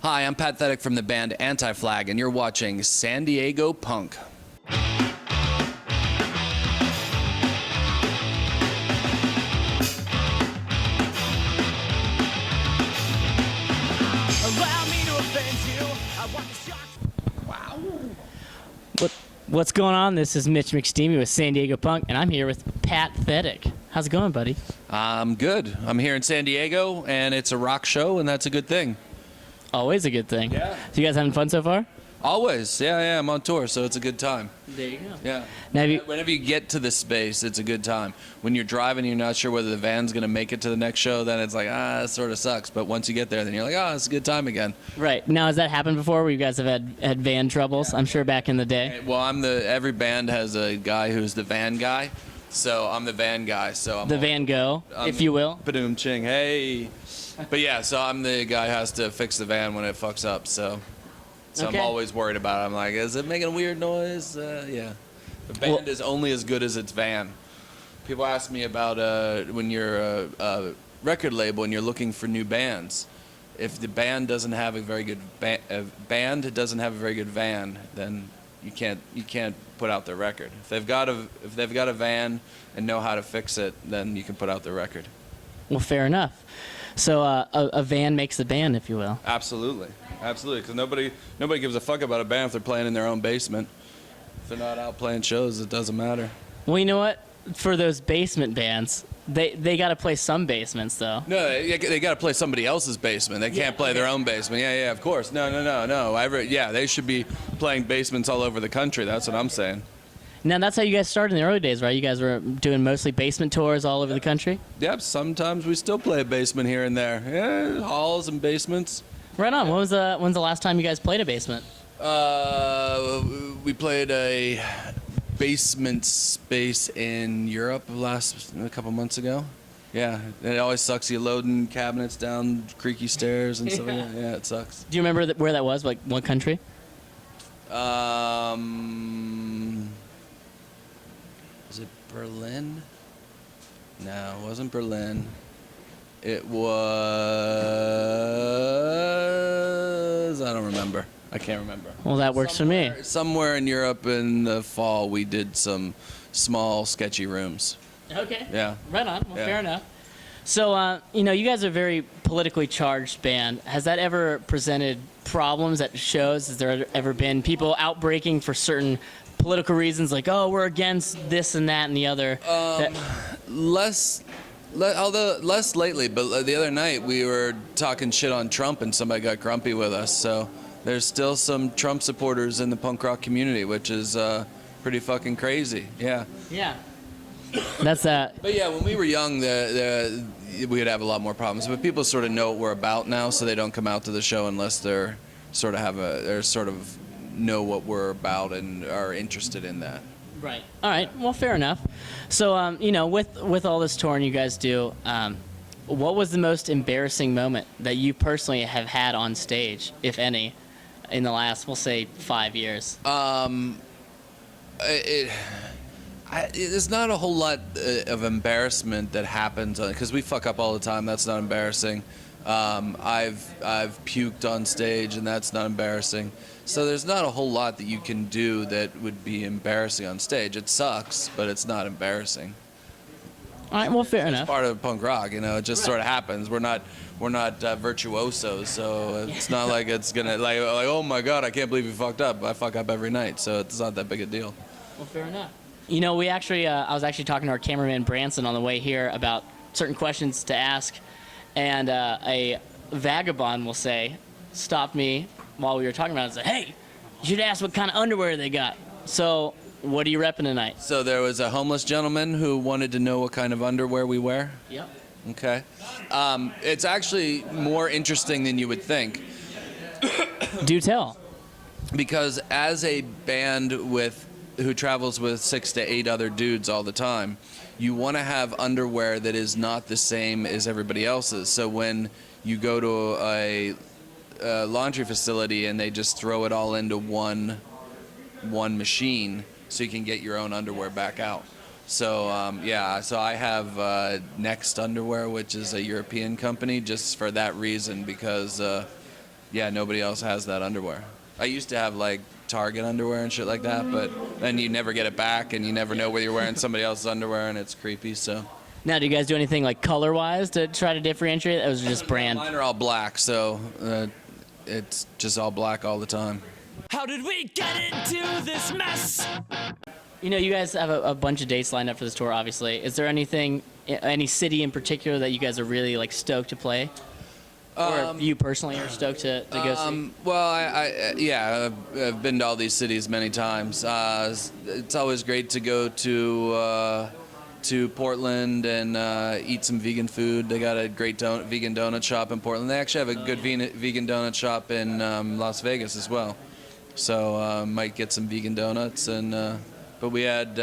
Hi, I'm Pat Thetic from the band Anti-Flag, and you're watching San Diego Punk. What's going on? This is Mitch Mcsteamy with San Diego Punk, and I'm here with Pat Thetic. How's it going, buddy? I'm good. I'm here in San Diego, and it's a rock show, and that's a good thing. Always a good thing. Yeah. So you guys having fun so far? Always. Yeah, I'm on tour, so it's a good time. There you go. Yeah. Now, Whenever you get to the space, it's a good time. When you're driving, you're not sure whether the van's going to make it to the next show, then it's like, it sort of sucks. But once you get there, then you're like, it's a good time again. right. Now, has that happened before where you guys have had van troubles? I'm sure back in the day. Well, every band has a guy who's the van guy, so I'm the van guy. So I'm The Van Gogh, if you will. Ba-doom ching, hey. But yeah, so I'm the guy who has to fix the van when it fucks up, so Okay. I'm always worried about it. I'm like, is it making a weird noise? Yeah. The band is only as good as its van. People ask me about when you're a record label and you're looking for new bands. If the band doesn't have a very good band doesn't have a very good van, then you can't put out their record. If they've got a van and know how to fix it, then you can put out their record. Well, fair enough. So a van makes the band, if you will. Absolutely, because nobody gives a fuck about a band if they're playing in their own basement. If they're not out playing shows, it doesn't matter. Well, you know what? For those basement bands, they got to play some basements, though. No, they got to play somebody else's basement. They can't play their own basement. Yeah, of course. No. They should be playing basements all over the country. That's what I'm saying. Now, that's how you guys started in the early days, right? You guys were doing mostly basement tours all over the country? Yep, sometimes we still play a basement here and there. Yeah, halls and basements. Right on. When's the last time you guys played a basement? We played a basement space in Europe a couple months ago. Yeah, and it always sucks. You loading cabinets down creaky stairs and stuff like that. Yeah, it sucks. Do you remember where that was? Like, what country? Was it Berlin? No, it wasn't Berlin. It was... I don't remember. I can't remember. Well, that works for me. Somewhere in Europe in the fall, we did some small, sketchy rooms. Okay. Yeah. Right on. Well, Yeah. fair enough. So, you guys are a very politically charged band. Has that ever presented problems at shows? Has there ever been people outbreaking for certain political reasons, like, we're against this and that and the other? Less lately, but the other night we were talking shit on Trump and somebody got grumpy with us. So there's still some Trump supporters in the punk rock community, which is pretty fucking crazy. Yeah. Yeah. That's that. But yeah, when we were young, we would have a lot more problems. But people sort of know what we're about now, so they don't come out to the show unless they're sort of know what we're about and are interested in that. Right. All right. Well, fair enough. So, with all this touring you guys do, what was the most embarrassing moment that you personally have had on stage, if any, in the last, we'll say, 5 years? There's not a whole lot of embarrassment that happens because we fuck up all the time. That's not embarrassing. I've puked on stage, and that's not embarrassing. So there's not a whole lot that you can do that would be embarrassing on stage. It sucks, but it's not embarrassing. All right. Well, fair It's enough. part of punk rock, it just sort of happens. We're not virtuosos, so it's not like it's gonna like oh my god, I can't believe you fucked up. I fuck up every night, so it's not that big a deal. Well, fair enough. We actually, I was actually talking to our cameraman Branson on the way here about certain questions to ask, and a vagabond, we'll say, stopped me while we were talking about it and said, "Hey, you should ask what kind of underwear they got." So, what are you repping tonight? So there was a homeless gentleman who wanted to know what kind of underwear we wear. Yep. Okay. It's actually more interesting than you would think. Do tell. Because as a band who travels with 6 to 8 other dudes all the time, you want to have underwear that is not the same as everybody else's. So when you go to a laundry facility and they just throw it all into one machine, so you can get your own underwear back out. So so I have Next Underwear, which is a European company, just for that reason, because yeah, nobody else has that underwear. I used to have like Target underwear and shit like that, but then you never get it back, and you never know whether you're wearing somebody else's underwear, and it's creepy. So Now, do you guys do anything like color-wise to try to differentiate? It was just brand. mine are all black, so it's just all black all the time. How did we get into this mess? You know, you guys have a bunch of dates lined up for this tour, obviously. Is there anything, any city in particular that you guys are really like stoked to play? Or you personally are stoked to go see? Well, I've been to all these cities many times. It's always great to go to Portland and eat some vegan food. They got a great vegan donut shop in Portland. They actually have a good vegan donut shop in Las Vegas as well. So might get some vegan donuts. And but we had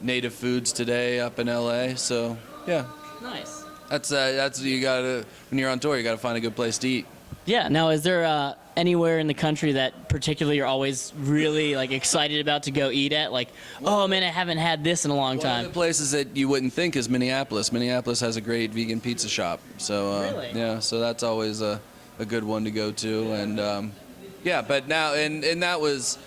native foods today up in LA. So yeah. Nice. That's you gotta, when you're on tour, you gotta find a good place to eat. Yeah. Now, is there anywhere in the country that particularly you're always really like excited about to go eat at? Like, oh man, I haven't had this in a long One time. of the places that you wouldn't think is Minneapolis. Minneapolis has a great vegan pizza shop. So Really? yeah, so that's always a good one to go to. And yeah, but now and that was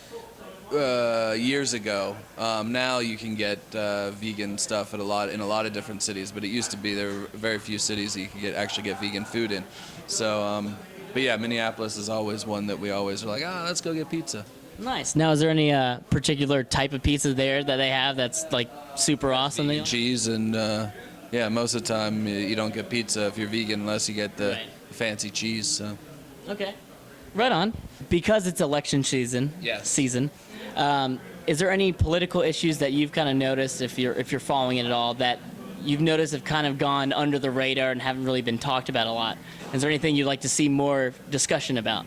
years ago. Now you can get vegan stuff in a lot of different cities, but it used to be there were very few cities that you could actually get vegan food in. So, but yeah, Minneapolis is always one that we always are like, let's go get pizza. Nice. Now, is there any particular type of pizza there that they have that's like super awesome? Vegan cheese and yeah, most of the time you don't get pizza if you're vegan unless you get the fancy cheese. So. Okay. Right on. Because it's election season. Yes. Is there any political issues that you've kind of noticed, if you're following it at all, that you've noticed have kind of gone under the radar and haven't really been talked about a lot? Is there anything you'd like to see more discussion about?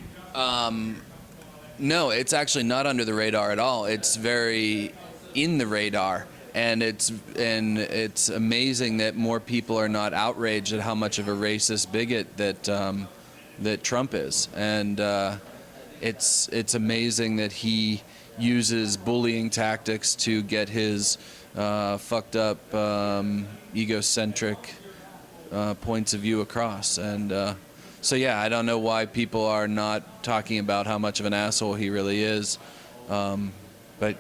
No, it's actually not under the radar at all. It's very in the radar, and it's amazing that more people are not outraged at how much of a racist bigot that Trump is, and it's amazing that he uses bullying tactics to get his fucked up, egocentric points of view across. And so yeah, I don't know why people are not talking about how much of an asshole he really is. But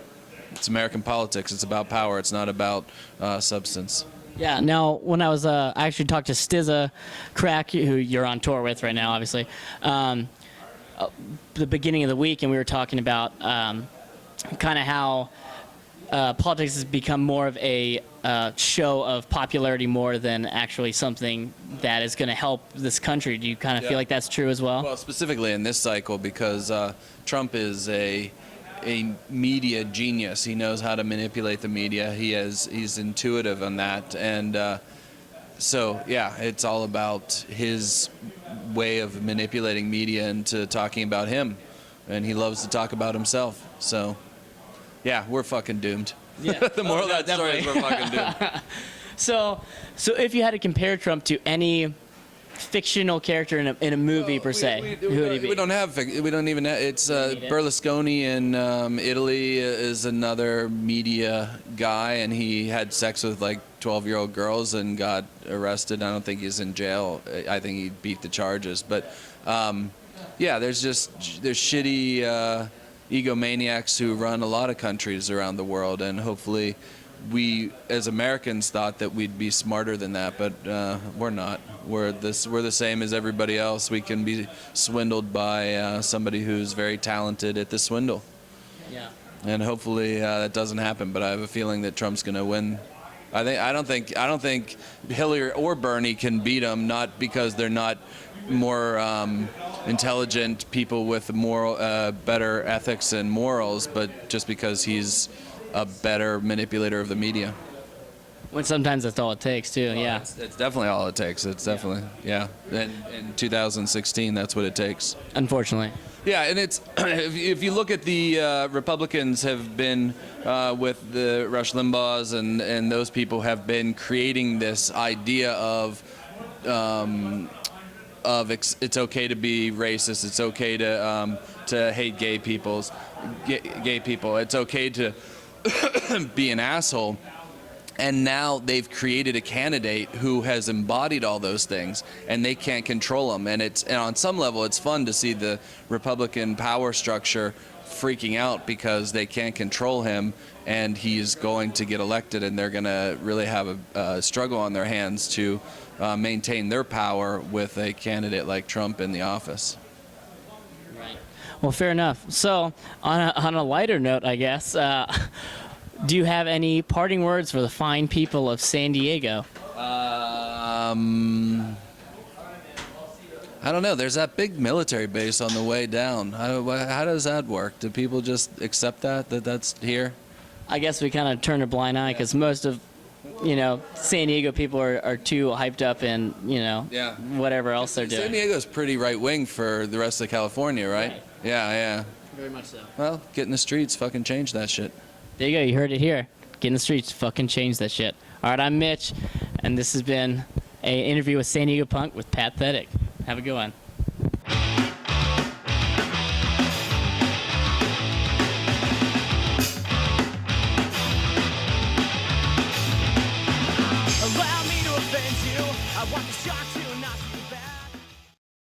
it's American politics. It's about power. It's not about substance. Yeah. Now, when I was, I actually talked to Stizza Crack, who you're on tour with right now, obviously, the beginning of the week, and we were talking about kind of how politics has become more of a show of popularity more than actually something that is going to help this country. Do you kind of feel like that's true as well? Well, specifically in this cycle, because Trump is a media genius. He knows how to manipulate the media. He's intuitive on that, and so yeah, it's all about his way of manipulating media into talking about him, and he loves to talk about himself. So yeah, we're fucking doomed. Yeah. The moral of that story is we're fucking doomed. So if you had to compare Trump to any fictional character in a movie per se, who would he be? We don't even have, it's Berlusconi in Italy is another media guy, and he had sex with like 12-year-old girls and got arrested. I don't think he's in jail. I think he beat the charges. But yeah, there's shitty egomaniacs who run a lot of countries around the world, and hopefully we as Americans thought that we'd be smarter than that, but we're not. We're the same as everybody else. We can be swindled by somebody who's very talented at the swindle. Yeah. And hopefully that doesn't happen, but I have a feeling that Trump's going to win. I don't think Hillary or Bernie can beat him, not because they're not more intelligent people with better ethics and morals, but just because he's a better manipulator of the media. When sometimes that's all it takes too. Yeah. It's definitely all it takes. It's definitely And in 2016, that's what it takes. Unfortunately. Yeah, and it's if you look at the Republicans have been with the Rush Limbaughs and those people have been creating this idea of it's okay to be racist, it's okay to hate gay people, it's okay to be an asshole, And now they've created a candidate who has embodied all those things, and they can't control them. And on some level, it's fun to see the Republican power structure freaking out because they can't control him, and he's going to get elected, and they're going to really have a struggle on their hands to maintain their power with a candidate like Trump in the office. Right. Well, fair enough. So, on a lighter note, I guess, do you have any parting words for the fine people of San Diego? I don't know. There's that big military base on the way down. How does that work? Do people just accept that's here? I guess we kind of turn a blind eye because most of, San Diego people are too hyped up in, Yeah. whatever else they're doing. San Diego's pretty right-wing for the rest of California, right? Right. Yeah. Very much so. Well, get in the streets, fucking change that shit. There you go. You heard it here. Get in the streets. Fucking change that shit. All right, I'm Mitch, and this has been an interview with San Diego Punk with Pat Thetic. Have a good one. Allow me to offend you. I want the shot to not